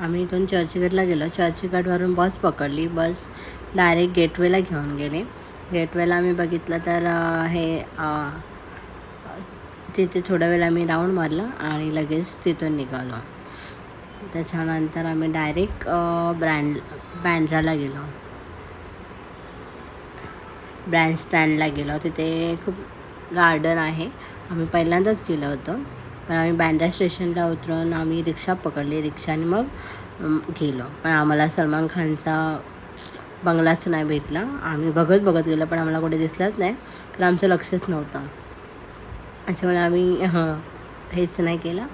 आम्ही इथून चर्चगेटला गेलो. चर्चगेटवरून बस पकडली. बस डायरेक्ट गेटवेला घेऊन गेली. गेटवेला आम्ही बघितलं तर तिथे थोडा वेळ आम्ही राऊंड मारलं आणि लगेच तिथून निघालो. त्याच्यानंतर आम्ही डायरेक्ट बँड्राला गेलो. ब्रँड स्टँडला गेलो. तिथे खूप गार्डन आहे. आम्ही पहिल्यांदाच गेलो होतो. पण आम्ही बँड्रा स्टेशनला उतरून आम्ही रिक्षा पकडली. रिक्षाने मग गेलो. पण आम्हाला सलमान खानचा बंगलाच नाही भेटला. आम्ही बघत गेलो पण आम्हाला कुठे दिसलाच नाही, तर आमचं लक्षच नव्हतं. त्याच्यामुळे आम्ही हेच नाही केलं.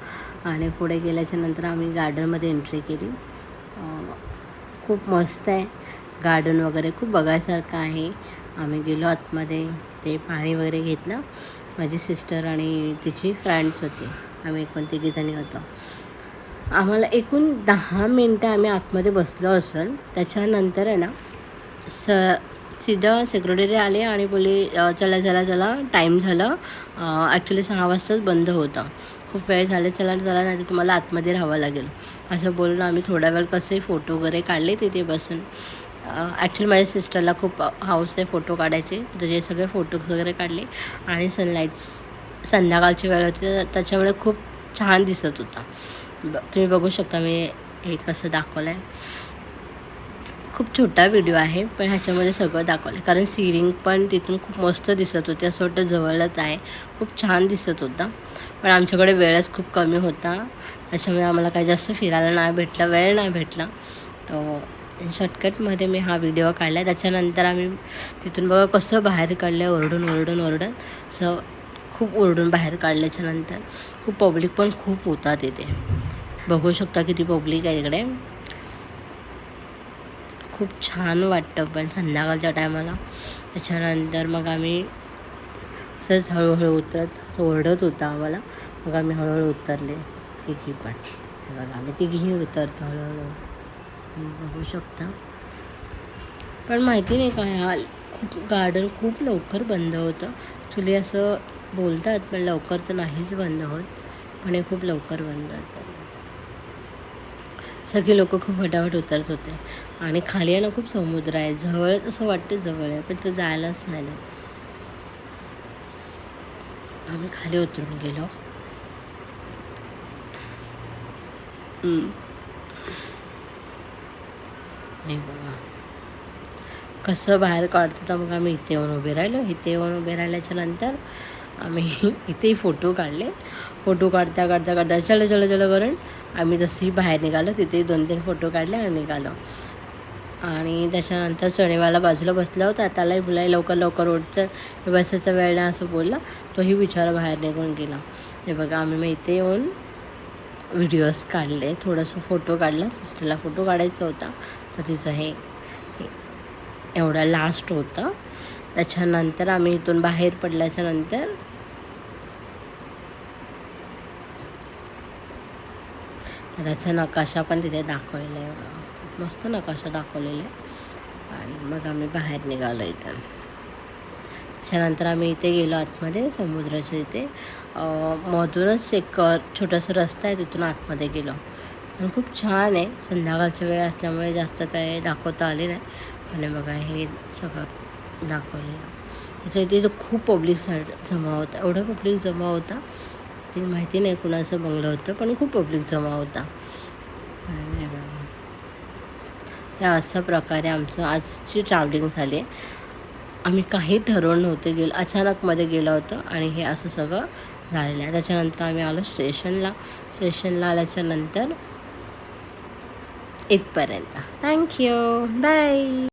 आणि पुढे गेल्याच्यानंतर आम्ही गार्डनमध्ये एंट्री केली. खूप मस्त आहे गार्डन वगैरे, खूप बघायसारखं आहे. आम्ही गेलो आतमध्ये, ते पाणी वगैरे घेतलं. माझी सिस्टर आणि तिची फ्रेंड्स होती. आम्ही एकूण तिघीजणी होतो. आम्हाला एकूण 10 मिनटं आम्ही आतमध्ये बसलो असेल. त्याच्यानंतर आहे ना सीधा सेक्रेटरी आले आणि बोलले चला टाईम झालं. ॲक्च्युली 6 वाजताच बंद होतं. खूप वेळ झाले, चला नाही तर तुम्हाला आतमध्ये राहावं लागेल असं बोलून आम्ही थोडा वेळ कसे फोटो वगैरे काढले तिथे बसून. ॲक्च्युली माझ्या सिस्टरला खूप हाऊस आहे फोटो काढायचे, त्याचे सगळे फोटोज वगैरे काढले. आणि संध्याकाळची वेळ होती, त्याच्यामुळे खूप छान दिसत होता. तुम्ही बघू शकता मी हे कसं दाखवलं आहे. खूप छोटा व्हिडिओ आहे पण ह्याच्यामध्ये सगळं दाखवलं आहे, कारण सीलिंग पण तिथून खूप मस्त दिसत होती. असं वाटतं जवळच आहे. खूप छान दिसत होता. पण आमच्याकडे वेळच खूप कमी होता, त्याच्यामुळे आम्हाला काही जास्त फिरायला नाही भेटलं, वेळ नाही भेटला. तो शॉर्टकटमध्ये मी हा व्हिडिओ काढला. त्याच्यानंतर आम्ही तिथून बघा कसं बाहेर काढलं आहे, ओरडून असं खूप ओरडून बाहेर काढल्याच्यानंतर. खूप पब्लिक पण खूप होता तिथे. बघू शकता किती पब्लिक आहे इकडे. खूप छान वाटतं पण संध्याकाळच्या टायमाला. त्याच्यानंतर मग आम्ही असंच हळूहळू ओरडत होता आम्हाला. मग आम्ही हळूहळू उतरले तिघी पण. बघा आम्ही तिघीही उतरतो हळूहळू, बघू शकता. पण माहिती नाही का, हा खूप गार्डन खूप लवकर बंद होतं. ॲक्च्युली असं बोलतात पण लवकर तर नाहीच बंद होत, पण हे खूप लवकर बंद होतं. सगळे लोक खूप फटाफट उतरत होते. आणि खाली आहे ना खूप समुद्र आहे. जवळ असं वाटतं जवळ आहे, पण ते जायलाच नाही. आम्ही खाली उतरून गेलो. हे बघा कसं बाहेर काढतो. तर मग आम्ही इथे येऊन उभे राहिल्याच्या नंतर आम्ही इथेही फोटो काढले. फोटो काढता चलो करून आम्ही जसंही बाहेर निघालो तिथे 2-3 फोटो काढले आणि निघालो. आणि त्याच्यानंतर चणेवाला बाजूला बसला होता, त्यालाही बोलाय लवकर उठचं, बसायचा वेळ नाही असं बोलला. तोही बिचारा बाहेर निघून गेला. हे बघा आम्ही मग इथे येऊन व्हिडिओज काढले, थोडंसं फोटो काढला. सिस्टरला फोटो काढायचा होता, तर तिचं हे एवढा लास्ट होता. त्याच्यानंतर आम्ही इथून बाहेर पडल्याच्यानंतर त्याचा नकाशा पण तिथे दाखवलेला आहे. मस्त नकाशा दाखवलेला आहे. आणि मग आम्ही बाहेर निघालो इथून. त्याच्यानंतर आम्ही इथे गेलो आतमध्ये समुद्राच्या इथे. मधूनच एक छोटासा रस्ता आहे, तिथून आतमध्ये गेलो. आणि खूप छान आहे. संध्याकाळचा वेळ असल्यामुळे जास्त काही दाखवता आले नाही, पण बघा हे सगळं दाखवलेलं. त्याच्या इथे खूप पब्लिक जमा होता. एवढं पब्लिक जमा होता ते माहिती नाही कुणाचं बंगलं होतं, पण खूप पब्लिक जमा होता. या अशा प्रकारे आमचं आजची ट्रॅव्हलिंग झाली आहे. आम्ही काही ठरवून नव्हते अचानकमध्ये गेलो होतो आणि हे असं सगळं झालेलं आहे. त्याच्यानंतर आम्ही आलो स्टेशनला आल्याच्यानंतर इथपर्यंत. Thank you, bye.